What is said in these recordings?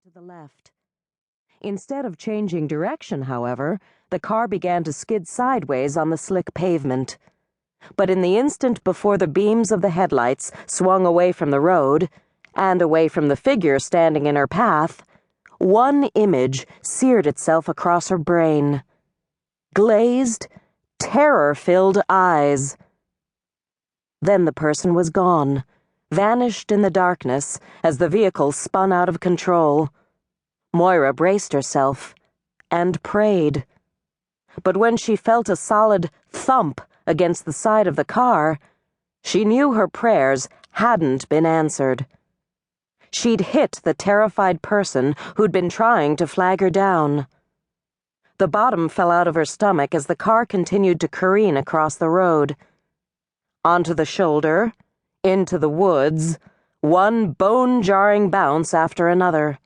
to the left. Instead of changing direction, however, the car began to skid sideways on the slick pavement. But in the instant before the beams of the headlights swung away from the road, and away from the figure standing in her path, one image seared itself across her brain. Glazed, terror-filled eyes. Then the person was gone, vanished in the darkness as the vehicle spun out of control. Moira braced herself and prayed. But when she felt a solid thump against the side of the car, she knew her prayers hadn't been answered. She'd hit the terrified person who'd been trying to flag her down. The bottom fell out of her stomach as the car continued to careen across the road. Onto the shoulder, into the woods, one bone-jarring bounce after another.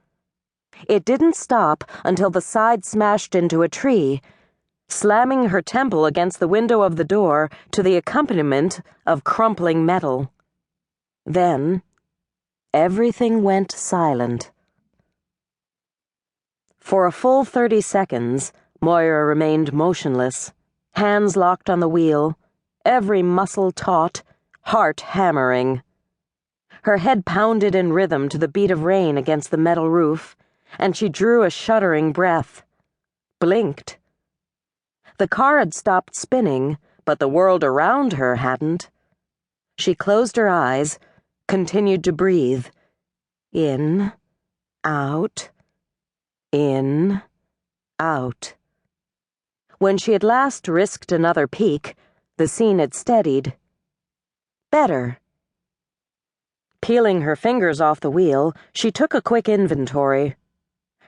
It didn't stop until the side smashed into a tree, slamming her temple against the window of the door to the accompaniment of crumpling metal. Then, everything went silent. For a full 30 seconds, Moira remained motionless, hands locked on the wheel, every muscle taut, heart hammering. Her head pounded in rhythm to the beat of rain against the metal roof, and she drew a shuddering breath, blinked. The car had stopped spinning, but the world around her hadn't. She closed her eyes, continued to breathe. In, out, in, out. When she at last risked another peek, the scene had steadied. Better. Peeling her fingers off the wheel, she took a quick inventory.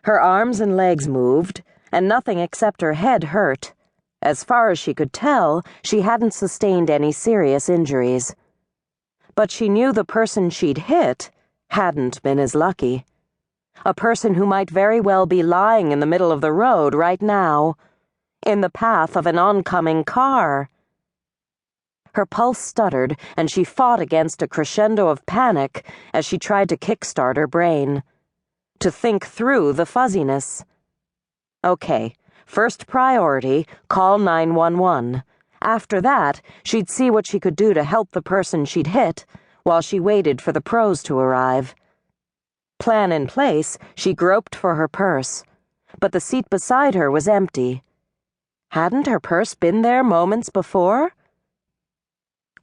Her arms and legs moved, and nothing except her head hurt. As far as she could tell, she hadn't sustained any serious injuries. But she knew the person she'd hit hadn't been as lucky. A person who might very well be lying in the middle of the road right now, in the path of an oncoming car. Her pulse stuttered, and she fought against a crescendo of panic as she tried to kickstart her brain, to think through the fuzziness. Okay, first priority, call 911. After that, she'd see what she could do to help the person she'd hit while she waited for the pros to arrive. Plan in place, she groped for her purse, but the seat beside her was empty. Hadn't her purse been there moments before?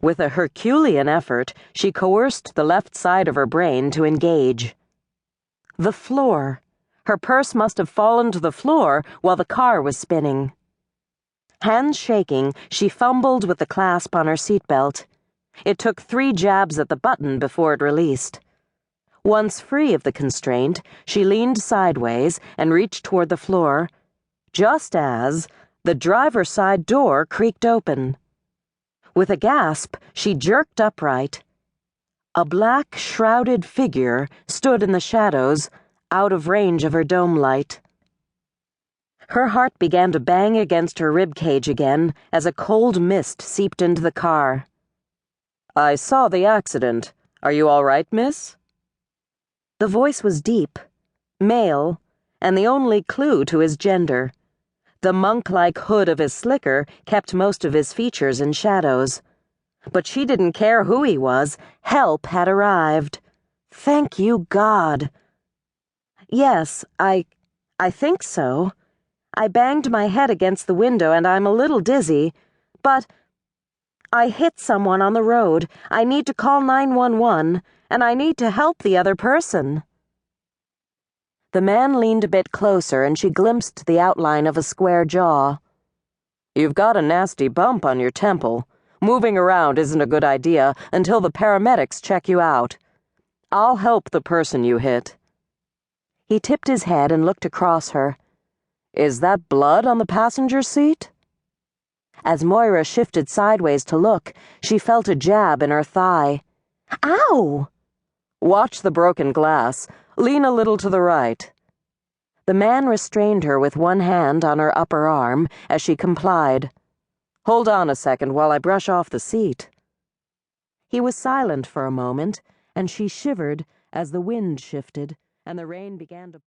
With a Herculean effort, she coerced the left side of her brain to engage. The floor. Her purse must have fallen to the floor while the car was spinning. Hands shaking, she fumbled with the clasp on her seatbelt. It took 3 jabs at the button before it released. Once free of the constraint, she leaned sideways and reached toward the floor, just as the driver's side door creaked open. With a gasp, she jerked upright. A black, shrouded figure stood in the shadows, out of range of her dome light. Her heart began to bang against her ribcage again as a cold mist seeped into the car. "I saw the accident. Are you all right, miss?" The voice was deep, male, and the only clue to his gender. The monk-like hood of his slicker kept most of his features in shadows. But she didn't care who he was. Help had arrived. Thank you, God. "Yes, I think so. I banged my head against the window and I'm a little dizzy, but I hit someone on the road. I need to call 911, and I need to help the other person." The man leaned a bit closer and she glimpsed the outline of a square jaw. "You've got a nasty bump on your temple. Moving around isn't a good idea until the paramedics check you out. I'll help the person you hit." He tipped his head and looked across her. "Is that blood on the passenger seat?" As Moira shifted sideways to look, she felt a jab in her thigh. "Ow!" "Watch the broken glass. Lean a little to the right." The man restrained her with one hand on her upper arm as she complied. "Hold on a second while I brush off the seat." He was silent for a moment, and she shivered as the wind shifted and the rain began to